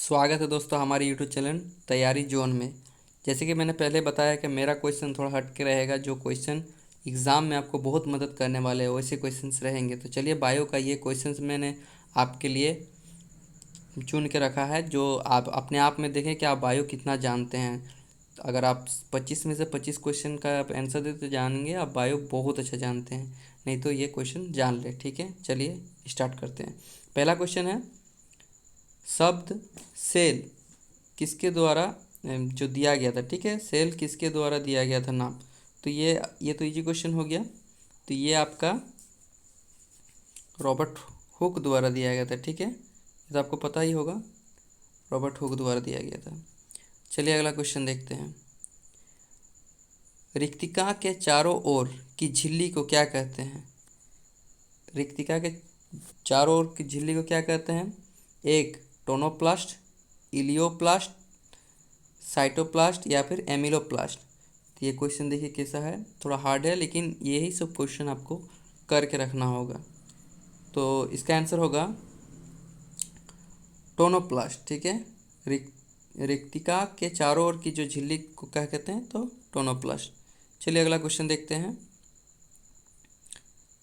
स्वागत है दोस्तों हमारे यूट्यूब चैनल तैयारी जोन में। जैसे कि मैंने पहले बताया कि मेरा क्वेश्चन थोड़ा हट के रहेगा, जो क्वेश्चन एग्ज़ाम में आपको बहुत मदद करने वाले हैं वैसे क्वेश्चंस रहेंगे। तो चलिए बायो का ये क्वेश्चंस मैंने आपके लिए चुन के रखा है, जो आप अपने आप में देखें कि आप बायो कितना जानते हैं। अगर आप 25 में से 25 क्वेश्चन का आप आंसर देते जानेंगे, आप बायो बहुत अच्छा जानते हैं। नहीं तो ये क्वेश्चन जान ले, ठीक है। चलिए स्टार्ट करते हैं। पहला क्वेश्चन है, शब्द सेल किसके द्वारा जो दिया गया था, ठीक है। सेल किसके द्वारा दिया गया था नाम। तो ये तो इजी क्वेश्चन हो गया। तो ये आपका रॉबर्ट हुक द्वारा दिया गया था, ठीक है। ये तो आपको पता ही होगा, रॉबर्ट हुक द्वारा दिया गया था। चलिए अगला क्वेश्चन देखते हैं। रिक्तिका के चारों ओर की झिल्ली को क्या कहते हैं। रिक्तिका के चारों ओर की झिल्ली को क्या कहते हैं। एक, टोनोप्लास्ट, इलियोप्लास्ट, साइटोप्लास्ट या फिर एमिलोप्लास्ट। तो ये क्वेश्चन देखिए कैसा है, थोड़ा हार्ड है, लेकिन यही सब क्वेश्चन आपको करके रखना होगा। तो इसका आंसर होगा टोनोप्लास्ट, ठीक है। रिक्तिका के चारों ओर की जो झिल्ली को क्या कहते हैं, तो टोनोप्लास्ट। चलिए अगला क्वेश्चन देखते हैं।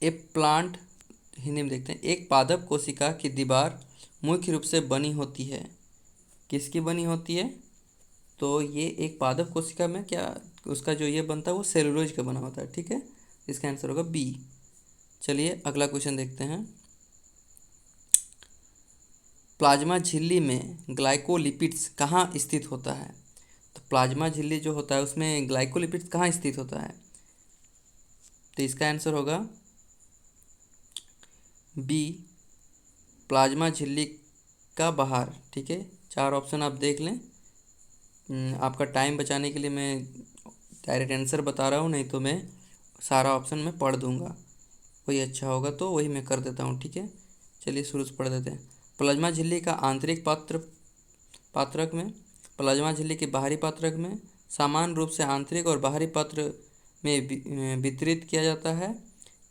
ए प्लांट, हिंदी में देखते हैं। एक पादप कोशिका की दीवार मुख्य रूप से बनी होती है, किसकी बनी होती है। तो ये एक पादप कोशिका में क्या उसका जो ये बनता है वो सेलुलोज का बना होता है, ठीक है। इसका आंसर होगा बी। चलिए अगला क्वेश्चन देखते हैं। प्लाज्मा झिल्ली में ग्लाइकोलिपिड्स कहाँ स्थित होता है। तो प्लाज्मा झिल्ली जो होता है उसमें ग्लाइकोलिपिड्स कहाँ स्थित होता है। तो इसका आंसर होगा बी, प्लाज्मा झिल्ली का बाहर, ठीक है। चार ऑप्शन आप देख लें। आपका टाइम बचाने के लिए मैं डायरेक्ट आंसर बता रहा हूँ, नहीं तो मैं सारा ऑप्शन में पढ़ दूंगा, वही अच्छा होगा, तो वही मैं कर देता हूँ, ठीक है। चलिए शुरू से पढ़ देते हैं। प्लाज्मा झिल्ली का आंतरिक पात्रक में, प्लाज्मा झिल्ली के बाहरी पात्रक में समान रूप से आंतरिक और बाहरी पात्र में वितरित किया जाता है।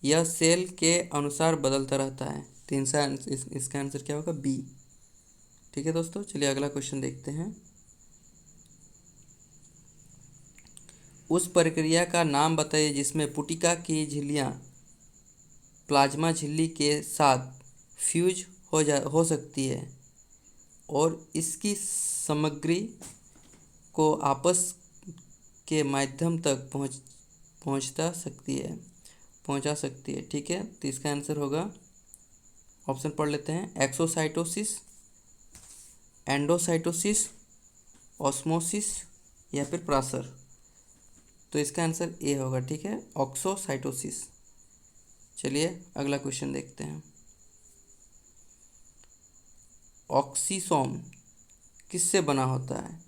यह सेल के अनुसार बदलता रहता है। तो इसका आंसर क्या होगा, बी, ठीक है दोस्तों। चलिए अगला क्वेश्चन देखते हैं। उस प्रक्रिया का नाम बताइए जिसमें पुटिका की झिल्लियाँ प्लाज्मा झिल्ली के साथ फ्यूज हो सकती है और इसकी सामग्री को आपस के माध्यम तक पहुंचा सकती है, ठीक है। तो इसका आंसर होगा, ऑप्शन पढ़ लेते हैं। एक्सोसाइटोसिस, एंडोसाइटोसिस, ऑस्मोसिस या फिर प्रासर। तो इसका आंसर ए होगा, ठीक है, ऑक्सोसाइटोसिस। चलिए अगला क्वेश्चन देखते हैं। ऑक्सीसोम किससे बना होता है।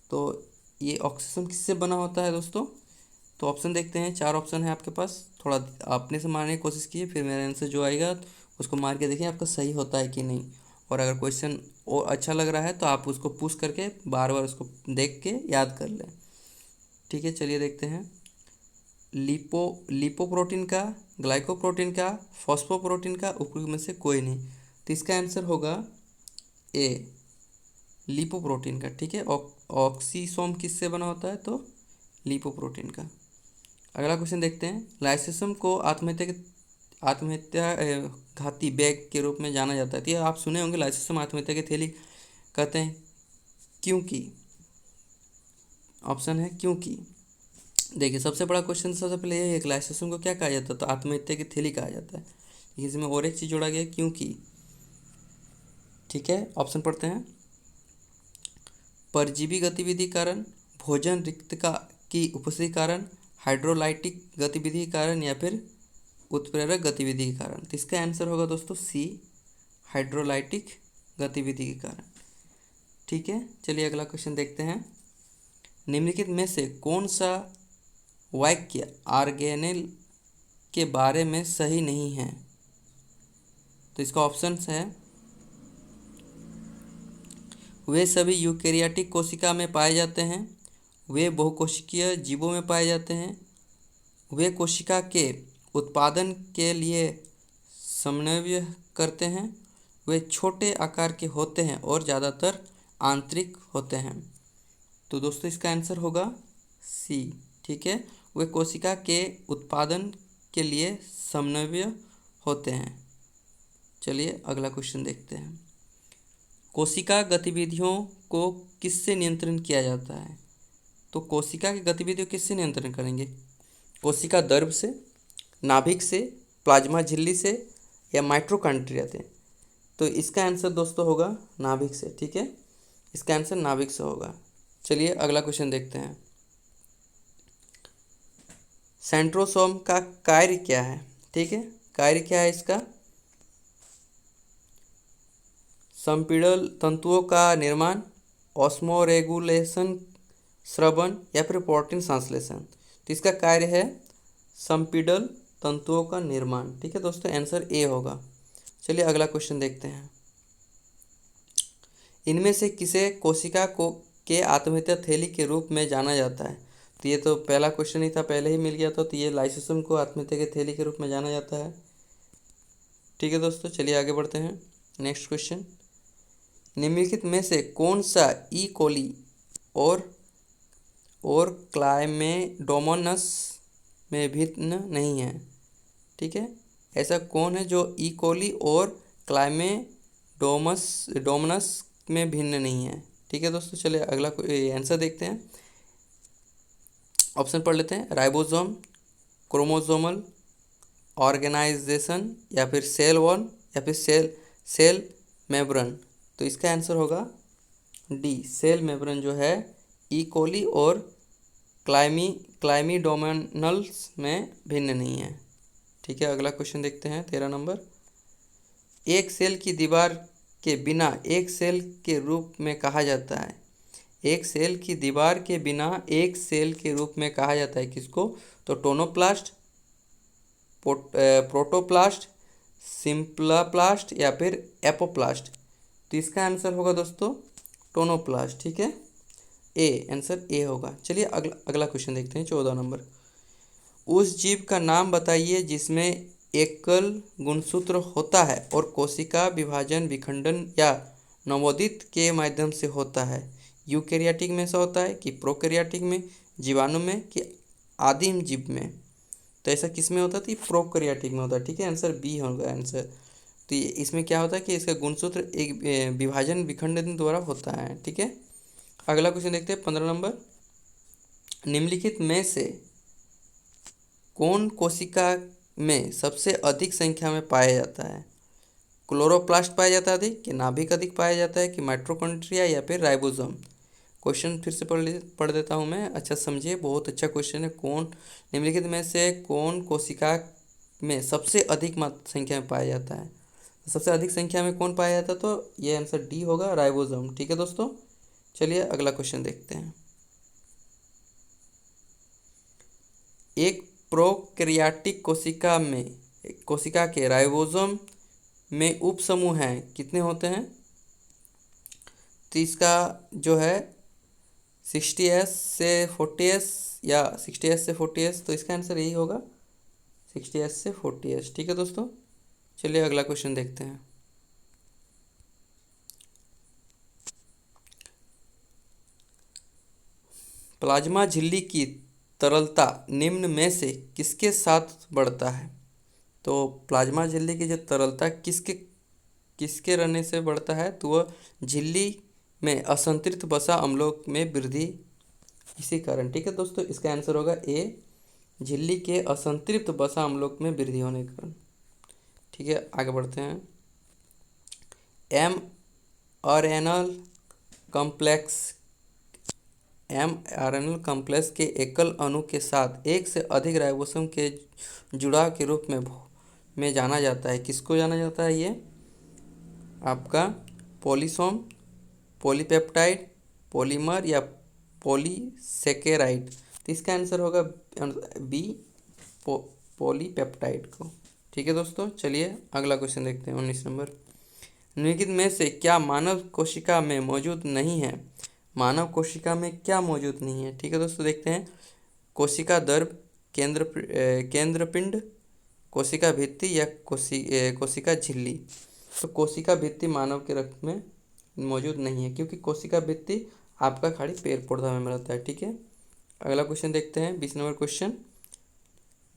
तो ये ऑक्सीसोम किससे बना होता है दोस्तों। तो ऑप्शन देखते हैं, चार ऑप्शन है आपके पास। थोड़ा अपने से मारने की कोशिश कीजिए, फिर मेरा आंसर जो आएगा उसको मार के देखिए आपका सही होता है कि नहीं। और अगर क्वेश्चन और अच्छा लग रहा है तो आप उसको पुश करके बार बार उसको देख के याद कर लें, ठीक है। चलिए देखते हैं। लिपोप्रोटीन का, ग्लाइकोप्रोटीन का, फॉस्फोप्रोटीन का, उपयुक्त में से कोई नहीं। तो इसका आंसर होगा ए, लिपोप्रोटीन का, ठीक है। ऑक्सीसोम किससे बना होता है, तो लिपोप्रोटीन का। अगला क्वेश्चन देखते हैं। लाइसोसोम को आत्महत्या घाती बैग के रूप में जाना जाता है। तो ये आप सुने होंगे, लाइसोसोम आत्महत्या की थैली कहते हैं, क्योंकि ऑप्शन है क्योंकि। देखिए सबसे बड़ा क्वेश्चन सबसे पहले ये है कि लाइसोसोम को क्या कहा जाता है, तो आत्महत्या की थैली कहा जाता है। इसमें और एक चीज़ जोड़ा गया, क्योंकि, ठीक है। ऑप्शन पढ़ते हैं। परजीवी गतिविधि कारण, भोजन रिक्तता की उपस्थिति कारण, हाइड्रोलाइटिक गतिविधि के कारण या फिर उत्प्रेरक गतिविधि के कारण। तो इसका आंसर होगा दोस्तों सी, हाइड्रोलाइटिक गतिविधि के कारण, ठीक है। चलिए अगला क्वेश्चन देखते हैं। निम्नलिखित में से कौन सा वाक्य ऑर्गेनेल के बारे में सही नहीं है। तो इसका ऑप्शन है, वे सभी यूकेरियोटिक कोशिका में पाए जाते हैं, वे बहुकोशिकीय जीवों में पाए जाते हैं, वे कोशिका के उत्पादन के लिए समन्वय करते हैं, वे छोटे आकार के होते हैं और ज़्यादातर आंतरिक होते हैं। तो दोस्तों इसका आंसर होगा सी। ठीक है, वे कोशिका के उत्पादन के लिए समन्वय होते हैं। चलिए अगला क्वेश्चन देखते हैं। कोशिका गतिविधियों को किससे नियंत्रण किया जाता है? तो कोशिका की गतिविधियों किससे नियंत्रण करेंगे? कोशिका द्रव से, नाभिक से, प्लाज्मा झिल्ली से या माइटोकॉन्ड्रिया से? तो इसका आंसर दोस्तों होगा नाभिक से। ठीक है, इसका आंसर नाभिक से होगा। चलिए अगला क्वेश्चन देखते हैं। सेंट्रोसोम का कार्य क्या है? ठीक है, कार्य क्या है इसका? संपीड़न तंतुओं का निर्माण, ऑस्मोरेगुलेशन, श्रवण या फिर प्रोटीन संश्लेषण? तो इसका कार्य है संपीड़न तंतुओं का निर्माण। ठीक है दोस्तों, आंसर ए होगा। चलिए अगला क्वेश्चन देखते हैं। इनमें से किसे कोशिका को के आत्महत्या थैली के रूप में जाना जाता है? तो ये तो पहला क्वेश्चन ही था, पहले ही मिल गया था। तो ये लाइसोसोम को आत्महत्या की थैली के रूप में जाना जाता है। ठीक है दोस्तों, चलिए आगे बढ़ते हैं। नेक्स्ट क्वेश्चन, निम्नलिखित में से कौन सा ई कोली और क्लाइमेडोमोनस में भिन्न नहीं है? ठीक है, ऐसा कौन है जो ई कोली और क्लाइमेडोमोनस में भिन्न नहीं है? ठीक है दोस्तों, चलिए अगला आंसर देखते हैं। ऑप्शन पढ़ लेते हैं। राइबोसोम, क्रोमोसोमल ऑर्गेनाइजेशन या फिर सेल वॉल या फिर सेल मेम्ब्रेन? तो इसका आंसर होगा डी, सेल मेम्ब्रेन जो है ई कोली और क्लाइमीडोमोनल्स में भिन्न नहीं है। ठीक है, अगला क्वेश्चन देखते हैं 13 नंबर। एक सेल की दीवार के बिना एक सेल के रूप में कहा जाता है? एक सेल की दीवार के बिना एक सेल के रूप में कहा जाता है किसको? तो टोनोप्लास्ट, प्रोटोप्लास्ट, सिम्प्लाप्लास्ट या फिर एपोप्लास्ट? तो इसका आंसर होगा दोस्तों टोनोप्लास्ट। ठीक है, ए, आंसर ए होगा। चलिए अगला क्वेश्चन देखते हैं 14 नंबर। उस जीव का नाम बताइए जिसमें एकल गुणसूत्र होता है और कोशिका विभाजन, विखंडन या नवोदित के माध्यम से होता है। यूकैरियोटिक में ऐसा होता है कि प्रोकैरियोटिक में, जीवाणु में कि आदिम जीव में? तो ऐसा किस में होता है? तो प्रोकैरियोटिक में होता है। ठीक है, आंसर बी होगा आंसर। तो इसमें क्या होता है कि इसका गुणसूत्र एक विभाजन विखंडन द्वारा होता है। ठीक है, अगला क्वेश्चन देखते हैं 15 नंबर। निम्नलिखित में से कौन कोशिका में सबसे अधिक संख्या में पाया जाता है? क्लोरोप्लास्ट पाया जाता है अधिक, कि नाभिक अधिक पाया जाता है, कि माइटोकॉन्ड्रिया या फिर राइबोसोम? क्वेश्चन फिर से पढ़ देता हूँ मैं, अच्छा समझिए, बहुत अच्छा क्वेश्चन है। कौन निम्नलिखित में से कौन कोशिका में सबसे अधिक संख्या में पाया जाता है? सबसे अधिक संख्या में कौन पाया जाता है? तो ये आंसर डी होगा, राइबोसोम। ठीक है दोस्तों, चलिए अगला क्वेश्चन देखते हैं। एक प्रोकैरियोटिक कोशिका के राइबोसोम में उपसमूह हैं, कितने होते हैं? तो इसका जो है 60S से 40S या 60S से 40S? तो इसका आंसर यही होगा 60S से 40S। ठीक है दोस्तों, चलिए अगला क्वेश्चन देखते हैं। प्लाज्मा झिल्ली की तरलता निम्न में से किसके साथ बढ़ता है? तो प्लाज्मा झिल्ली की जो तरलता किसके रहने से बढ़ता है? तो वह झिल्ली में असंतृप्त वसा अम्लों में वृद्धि इसी कारण। ठीक है दोस्तों, इसका आंसर होगा ए, झिल्ली के असंतृप्त वसा अम्लों में वृद्धि होने के कारण। ठीक है, आगे बढ़ते हैं। mRNA कॉम्प्लेक्स के एकल अणु के साथ एक से अधिक राइबोसोम के जुड़ाव के रूप में जाना जाता है। किसको जाना जाता है? ये आपका पॉलीसोम, पॉलीपेप्टाइड, पॉलीमर या पॉलीसेकेराइड? तो इसका आंसर होगा बी, पॉलीपेप्टाइड को। ठीक है दोस्तों, चलिए अगला क्वेश्चन देखते हैं 19 नंबर। निम्नलिखित में से क्या मानव कोशिका में मौजूद नहीं है? मानव कोशिका में क्या मौजूद नहीं है? ठीक है दोस्तों, देखते हैं। कोशिका द्रव, केंद्रपिंड, कोशिका भित्ति या कोशिका झिल्ली? तो कोशिका भित्ति मानव के रक्त में मौजूद नहीं है, क्योंकि कोशिका भित्ति आपका खाली पेड़ पौधा में रहता है। ठीक है, अगला क्वेश्चन देखते हैं, 20 नंबर क्वेश्चन।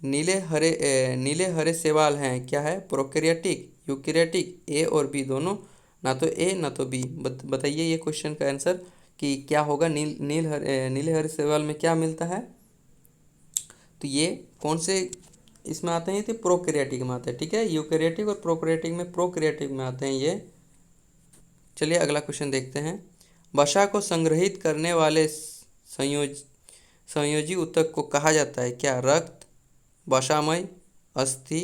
नीले हरे शैवाल हैं, क्या है? प्रोकैरियोटिक, यूकैरियोटिक, ए और बी दोनों? ना तो ए ना तो बी। बताइए ये क्वेश्चन का आंसर कि क्या होगा। नीले हरे शैवाल में क्या मिलता है? तो ये कौन से इसमें आते हैं? ये तो प्रोकैरियोटिक में आते हैं। ठीक है, यूकैरियोटिक और प्रोकैरियोटिक में आते हैं ये। चलिए अगला क्वेश्चन देखते हैं। वसा को संग्रहित करने वाले संयोजी ऊतक को कहा जाता है क्या? रक्त, वसामय, अस्थि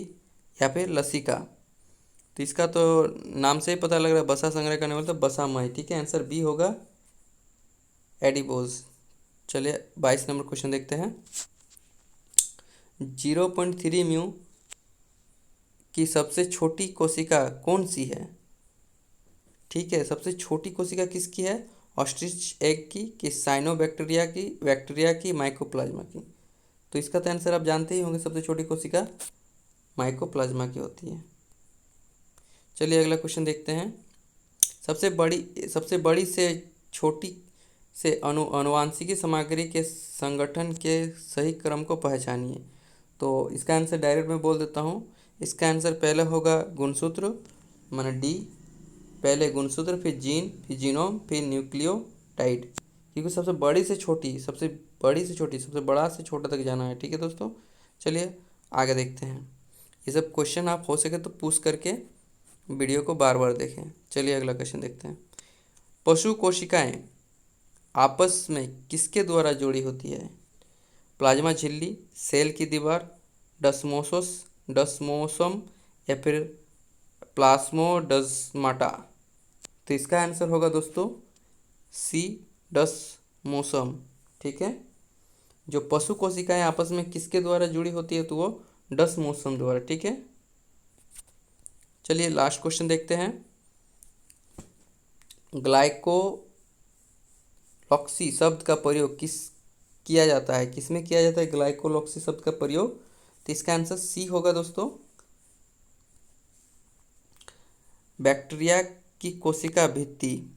या फिर लसिका? तो इसका तो नाम से ही पता लग रहा है, वसा संग्रह करने वाला, तो वसामय। ठीक है, आंसर बी होगा, एडिपोज। चलिए 22 नंबर क्वेश्चन देखते हैं। 0.3 म्यू की सबसे छोटी कोशिका कौन सी है? ठीक है, सबसे छोटी कोशिका किसकी है? ऑस्ट्रिच एग की, कि साइनोबैक्टीरिया की, बैक्टीरिया की, माइकोप्लाज्मा की? तो इसका तो आंसर आप जानते ही होंगे, सबसे छोटी कोशिका माइकोप्लाज्मा की होती है। चलिए अगला क्वेश्चन देखते हैं। सबसे बड़ी से छोटी से अनुवांशिकी सामग्री के संगठन के सही क्रम को पहचानिए। तो इसका आंसर डायरेक्ट मैं बोल देता हूँ। इसका आंसर पहले होगा गुणसूत्र, माना डी। पहले गुणसूत्र, फिर जीन, फिर जीनोम, फिर न्यूक्लियोटाइड। क्योंकि सबसे बड़ा से छोटा तक जाना है। ठीक है दोस्तों, चलिए आगे देखते हैं। ये सब क्वेश्चन आप हो सके तो पूछ करके वीडियो को बार बार देखें। चलिए अगला क्वेश्चन देखते हैं। पशु कोशिकाएं आपस में किसके द्वारा जुड़ी होती है? प्लाज्मा झिल्ली, सेल की दीवार, डस्मोसम या फिर प्लाज्मोडस्माटा? तो इसका आंसर होगा दोस्तों सी, डस्मोसम। ठीक है, जो पशु कोशिकाएं आपस में किसके द्वारा जुड़ी होती है? तो वो डस्मोसम द्वारा। ठीक है, चलिए लास्ट क्वेश्चन देखते हैं। ग्लाइकोलॉक्सी शब्द का प्रयोग किया जाता है? किसमें किया जाता है ग्लाइकोलॉक्सी शब्द का प्रयोग? तो इसका आंसर सी होगा दोस्तों, बैक्टीरिया की कोशिका भित्ति,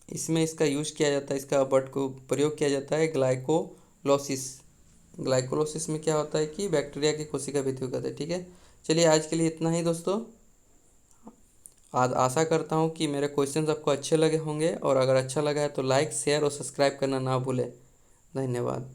इसमें इसका यूज किया जाता है, इसका वर्ड को प्रयोग किया जाता है ग्लाइकोलोसिस। ग्लाइकोलोसिस में क्या होता है कि बैक्टीरिया की कोशिका भित्ति को कहते हैं। ठीक है, चलिए आज के लिए इतना ही दोस्तों। आज आशा करता हूँ कि मेरे क्वेश्चंस आपको अच्छे लगे होंगे, और अगर अच्छा लगा है तो लाइक, शेयर और सब्सक्राइब करना ना भूलें। धन्यवाद।